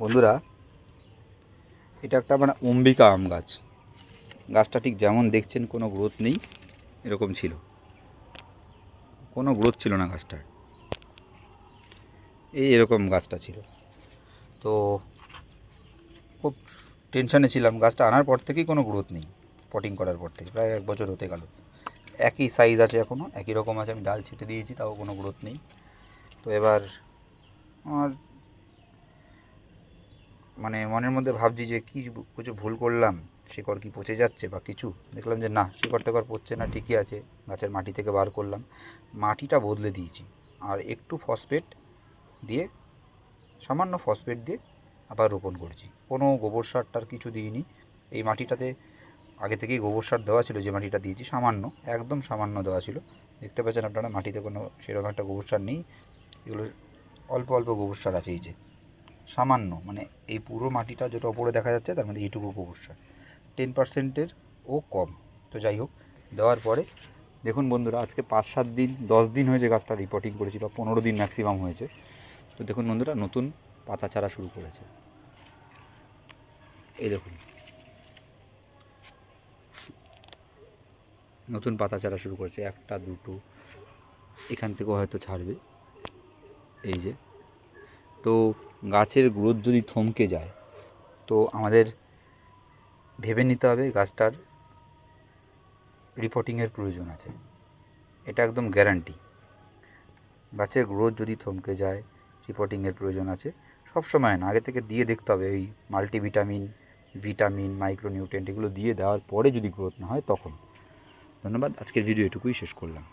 বন্ধুরা, এটা একটা অম্বিকা আম গাছ। গাছটা ঠিক যেমন দেখছেন কোনো গ্রোথ নেই, এরকম ছিল। কোনো গ্রোথ ছিল না গাছটার, এরকম গাছটা ছিল। তো খুব টেনশানে ছিলাম। গাছটা আনার পর থেকেই কোনো গ্রোথ নেই। পটিং করার পর থেকে প্রায় 1 বছর হতে গেল। একই সাইজ আছে, এখনও একই রকম আছে। আমি ডাল ছেটে দিয়েছি, তাও কোনো গ্রোথ নেই। তো এবার আমার মনের মধ্যে ভাবছি যে কিছু ভুল করলাম, শিকড় কি পচে যাচ্ছে বা কিছু। দেখলাম যে না, শিকড় টেকড় পচছে না, ঠিকই আছে। গাছের মাটি থেকে বার করলাম, মাটিটা বদলে দিয়েছি, আর একটু ফসফেট দিয়ে, সামান্য ফসফেট দিয়ে আবার রোপণ করছি। কোনো গোবর সারটার কিছু দিইনি। এই মাটিটাতে আগে থেকেই গোবর সার দেওয়া ছিল, যে মাটিটা দিয়েছি সামান্য, একদম সামান্য দেওয়া ছিল। দেখতে পাচ্ছেন আপনারা, মাটিতে কোনো সেরকম একটা গোবর সার নেই। এগুলো অল্প অল্প গোবর সার আছে, এই যে সামান্য, এই পুরো মাটিটা যেটা ওপরে দেখা যাচ্ছে তার মধ্যে এইটুকু গোবর সার, 10%-এর ও কম। তো যাই হোক, দেওয়ার পরে দেখুন বন্ধুরা, আজকে 5-7 দিন 10 দিন হয়েছে গাছটা রিপোর্টিং করেছি, বা 15 দিন ম্যাক্সিমাম হয়েছে। তো দেখুন বন্ধুরা, নতুন পাতা ছাড়া শুরু করেছে। এই দেখুন, নতুন পাতা ছাড়া শুরু করেছে, একটা দুটো, এখান থেকেও হয়তো ছাড়বে। এই যে, তো গাছের গ্রোথ যদি থমকে যায়, তো আমাদের ভেবে নিতে হবে গাছটার রিপোর্টিংয়ের প্রয়োজন আছে। এটা একদম গ্যারান্টি। গাছের গ্রোথ যদি থমকে যায়, রিপোর্টিংয়ের প্রয়োজন আছে। সব সময় না, আগে থেকে দিয়ে দেখতে হবে। এই মাল্টিভিটামিন, ভিটামিন, মাইক্রোনিউট্রিয়েন্ট এগুলো দিয়ে দেওয়ার পরে যদি গ্রোথ না হয় তখন। ধন্যবাদ। আজকের ভিডিও এটুকুই শেষ করলাম।